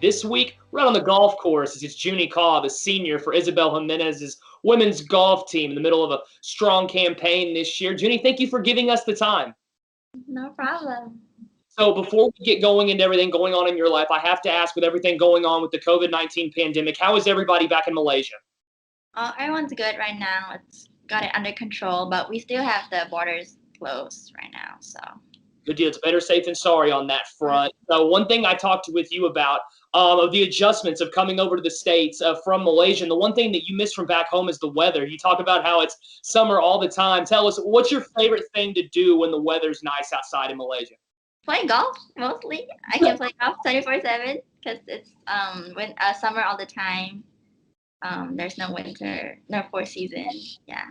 This week, we're out on the golf course. It's Junie Khaw, the senior for Isabel Jimenez's women's golf team in the middle of a strong campaign this year. Junie, thank you for giving us the time. No problem. So before we get going into everything going on in your life, I have to ask, with everything going on with the COVID-19 pandemic, how is everybody back in Malaysia? Everyone's good right now. It's got it under control, but we still have the borders closed right now. So Good deal. It's better safe than sorry on that front. So one thing I talked with you about of the adjustments of coming over to the States from Malaysia, and the one thing that you miss from back home is the weather. You talk about how it's summer all the time. Tell us, what's your favorite thing to do when the weather's nice outside in Malaysia? play golf mostly. I can play golf 24/7 because it's summer all the time. There's no winter, no four season. Yeah.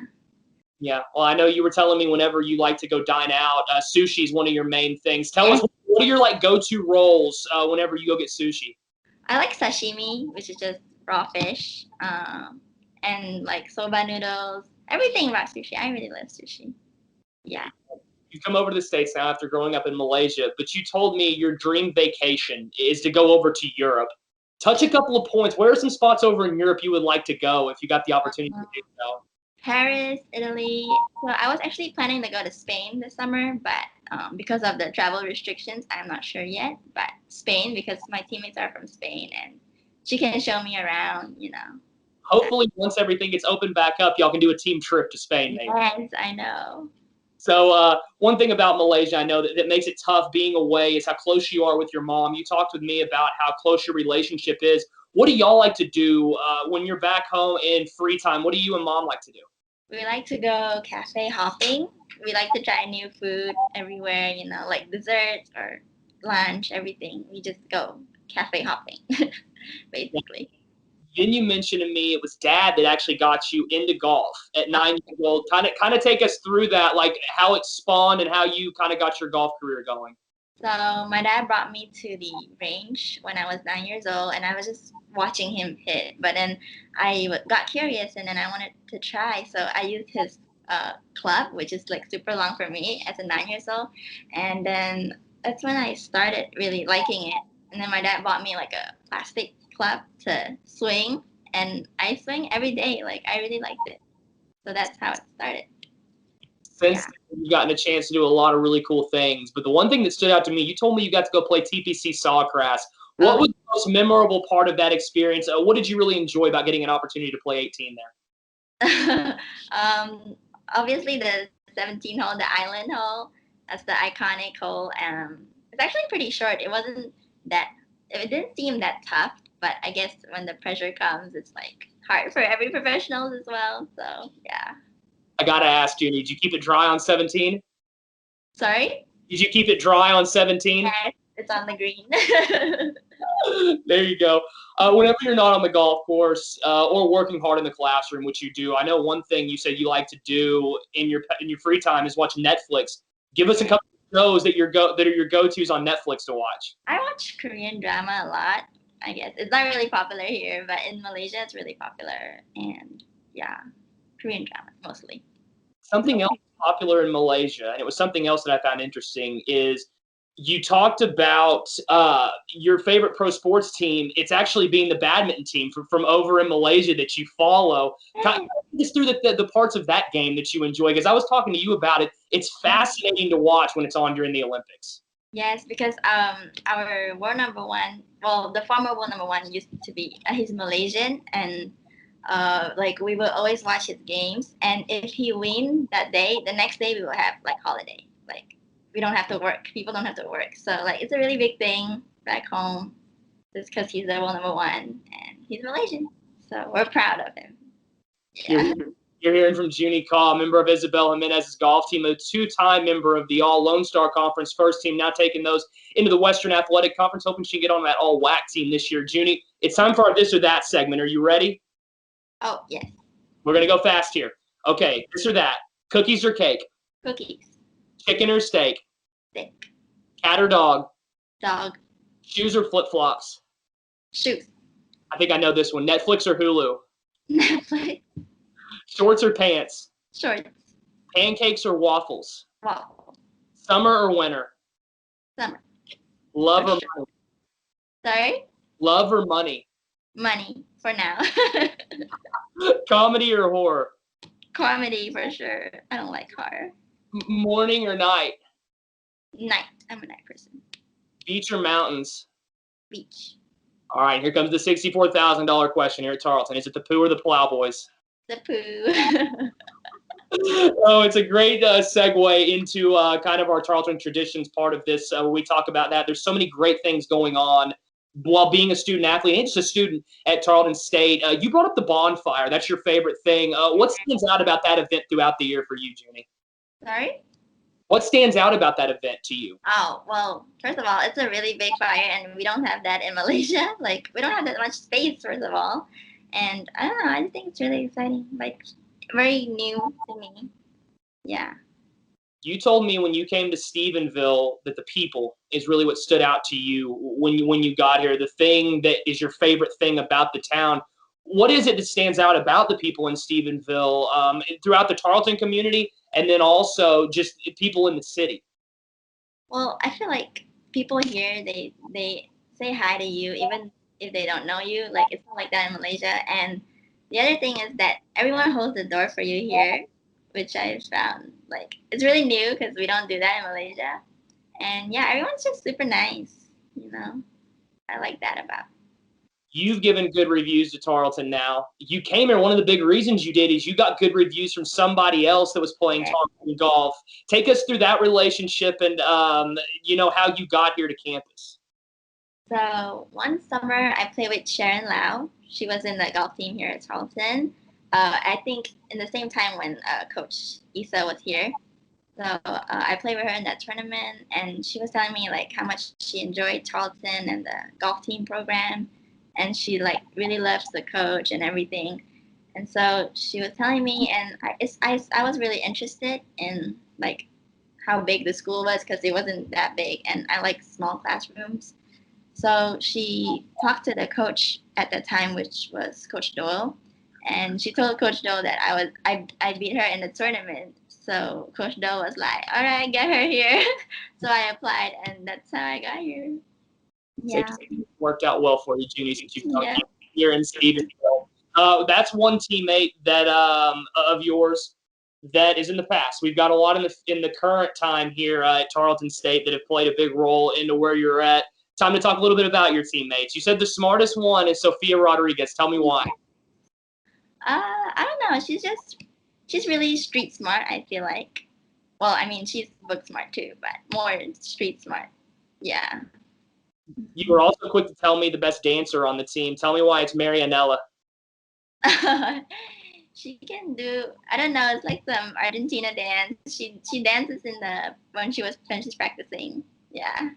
Yeah, well, I know you were telling me whenever you like to go dine out, sushi is one of your main things. Tell us, what are your go-to rolls whenever you go get sushi? I like sashimi, which is just raw fish, and like soba noodles. Everything about sushi. I really love sushi. Yeah. You've come over to the States now after growing up in Malaysia, but you told me your dream vacation is to go over to Europe. Touch a couple of points. Where are some spots over in Europe you would like to go if you got the opportunity to do so? Paris, Italy. So I was actually planning to go to Spain this summer, but because of the travel restrictions, I'm not sure yet. But Spain, because my teammates are from Spain, and she can show me around. Hopefully, once everything gets opened back up, y'all can do a team trip to Spain, maybe. Yes, I know. So one thing about Malaysia I know that makes it tough being away is how close you are with your mom. You talked with me about how close your relationship is. What do y'all like to do when you're back home in free time? What do you and mom like to do? We like to go cafe hopping. We like to try new food everywhere, like desserts or lunch, everything. We just go cafe hopping, basically. Then you mentioned to me it was dad that actually got you into golf at 9 years old. Kind of take us through that, like how it spawned and how you kind of got your golf career going. So my dad brought me to the range when I was 9 years old, and I was just watching him hit. But then I got curious, and then I wanted to try. So I used his club, which is like super long for me as a 9 years old. And then that's when I started really liking it. And then my dad bought me like a plastic club to swing, and I swing every day. Like I really liked it. So that's how it started. Since you've gotten a chance to do a lot of really cool things, but the one thing that stood out to me, you told me you got to go play TPC Sawgrass. What was the most memorable part of that experience? What did you really enjoy about getting an opportunity to play 18 there? Obviously the 17 hole, the island hole, that's the iconic hole. It's actually pretty short. It didn't seem that tough, but I guess when the pressure comes, it's like hard for every professional as well. So yeah. I gotta ask, Junie, did you keep it dry on 17? Sorry? Did you keep it dry on 17? Yes, it's on the green. There you go. Whenever you're not on the golf course or working hard in the classroom, which you do, I know one thing you said you like to do in your free time is watch Netflix. Give us a couple of shows that are your go-tos on Netflix to watch. I watch Korean drama a lot. I guess it's not really popular here, but in Malaysia it's really popular, and yeah, Korean drama mostly. Something else popular in Malaysia, and it was something else that I found interesting, is you talked about your favorite pro sports team. It's actually being the badminton team from over in Malaysia that you follow. Kind of just through the parts of that game that you enjoy, because I was talking to you about it. It's fascinating to watch when it's on during the Olympics. Yes, because our world number one, well, the former world number one used to be, he's Malaysian, and we will always watch his games. And if he wins that day, the next day we will have like holiday. Like we don't have to work. People don't have to work. So like it's a really big thing back home, just because he's the world number one and he's Malaysian. So we're proud of him. Yeah. You're hearing from Junie Khaw, member of Isabel Jimenez's golf team, a two-time member of the All-Lone Star Conference first team, now taking those into the Western Athletic Conference, hoping she can get on that All-WAC team this year. Junie, it's time for our This or That segment. Are you ready? Oh, yes. We're going to go fast here. Okay, this or that. Cookies or cake? Cookies. Chicken or steak? Steak. Cat or dog? Dog. Shoes or flip-flops? Shoes. I think I know this one. Netflix or Hulu? Netflix. Shorts or pants? Shorts. Pancakes or waffles? Waffles. Summer or winter? Summer. Love or money? Sorry? Love or money? Money for now. Comedy or horror? Comedy for sure. I don't like horror. Morning or night? Night. I'm a night person. Beach or mountains? Beach. All right, here comes the $64,000 question here at Tarleton. Is it the Pooh or the Plowboys? The poo. Oh, it's a great segue into kind of our Tarleton traditions part of this. Where we talk about that. There's so many great things going on while being a student athlete and just a student at Tarleton State. You brought up the bonfire. That's your favorite thing. What stands out about that event throughout the year for you, Junie? Sorry? What stands out about that event to you? Oh, well, first of all, it's a really big fire, and we don't have that in Malaysia. Like, we don't have that much space, first of all. And I don't know, I just think it's really exciting. Like, very new to me. Yeah. You told me when you came to Stephenville that the people is really what stood out to you when you got here. The thing that is your favorite thing about the town. What is it that stands out about the people in Stephenville, throughout the Tarleton community, and then also just people in the city? Well, I feel like people here, they say hi to you even if they don't know you. Like, it's not like that in Malaysia. And the other thing is that everyone holds the door for you here, which I found like it's really new because we don't do that in Malaysia. And yeah, everyone's just super nice. You know, I like that about. You've given good reviews to Tarleton now. You came here, one of the big reasons you did is you got good reviews from somebody else that was playing Yeah. Tarleton golf. Take us through that relationship and, how you got here to campus. So one summer, I played with Sharon Lau. She was in the golf team here at Tarleton. I think in the same time when Coach Isa was here. So I played with her in that tournament, and she was telling me like how much she enjoyed Tarleton and the golf team program, and she like really loves the coach and everything. And so she was telling me, and I was really interested in like how big the school was because it wasn't that big, and I like small classrooms. So she talked to the coach at that time, which was Coach Doyle, and she told Coach Doyle that I beat her in the tournament. So Coach Doyle was like, "All right, get her here." So I applied, and that's how I got here. So Yeah, it worked out well for you, Junie, since you've come yeah. here in Stephenville. That's one teammate that of yours that is in the past. We've got a lot in the current time here at Tarleton State that have played a big role into where you're at. Time to talk a little bit about your teammates. You said the smartest one is Sophia Rodriguez. Tell me why. I don't know. She's really street smart. I feel like. Well, I mean, she's book smart too, but more street smart. Yeah. You were also quick to tell me the best dancer on the team. Tell me why it's Marianella. She can do, I don't know, it's like some Argentina dance. She dances in the when she's practicing. Yeah.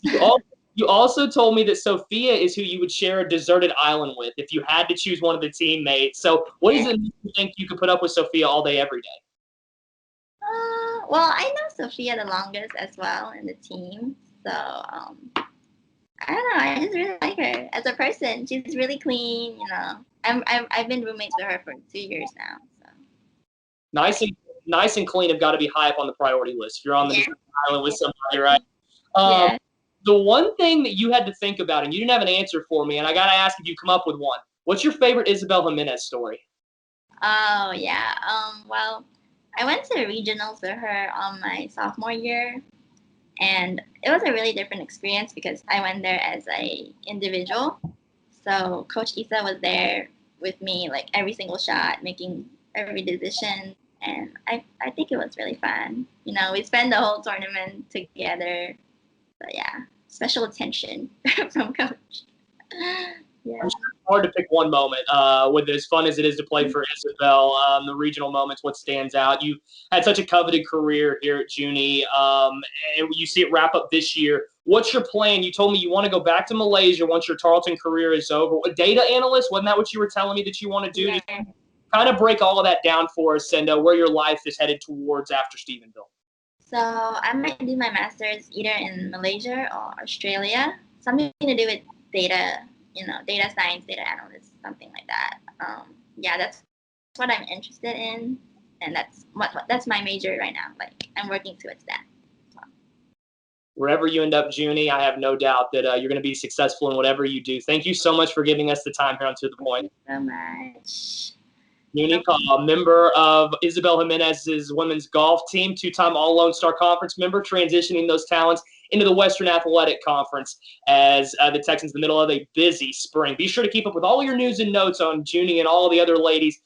You also, you also told me that Sophia is who you would share a deserted island with if you had to choose one of the teammates. So what does it make you think you could put up with Sophia all day, every day? Well, I know Sophia the longest as well in the team. So I don't know. I just really like her as a person. She's really clean. You know, I've been roommates with her for 2 years now. So Nice and nice and clean have got to be high up on the priority list. If you're on the yeah, deserted island with somebody, right? Um, yeah. the one thing that you had to think about, and you didn't have an answer for me, and I got to ask if you come up with one. What's your favorite Isabel Jimenez story? Oh yeah. Well, I went to regionals with her on my sophomore year, and it was a really different experience because I went there as a individual. So Coach Isa was there with me like every single shot, making every decision, and I think it was really fun. You know, we spent the whole tournament together. So yeah, special attention from Coach. Yeah. I'm sure it's hard to pick one moment with as fun as it is to play for Isabel. The regional moments, what stands out? You had such a coveted career here at Junie, and you see it wrap up this year. What's your plan? You told me you want to go back to Malaysia once your Tarleton career is over. A data analyst, wasn't that what you were telling me that you want to do? Yeah. Just kind of break all of that down for us and where your life is headed towards after Stephenville. So I might do my master's either in Malaysia or Australia. Something to do with data, data science, data analyst, something like that. Yeah, that's what I'm interested in, and that's my major right now. Like I'm working towards that. wherever you end up, Junie, I have no doubt that you're going to be successful in whatever you do. Thank you so much for giving us the time here on To The Point. Thank you so much. Junie Khaw, member of Isabel Jimenez's women's golf team, two-time All-Lone Star Conference member, transitioning those talents into the Western Athletic Conference as the Texans in the middle of a busy spring. Be sure to keep up with all your news and notes on Junie and all the other ladies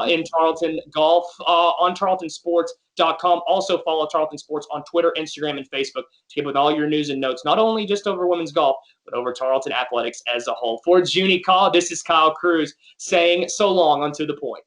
in Tarleton Golf on tarletonsports.com. Also follow Tarleton Sports on Twitter, Instagram, and Facebook to keep with all your news and notes, not only just over women's golf, but over Tarleton Athletics as a whole. For Junie Khaw, this is Kyle Cruz saying so long on To The Point.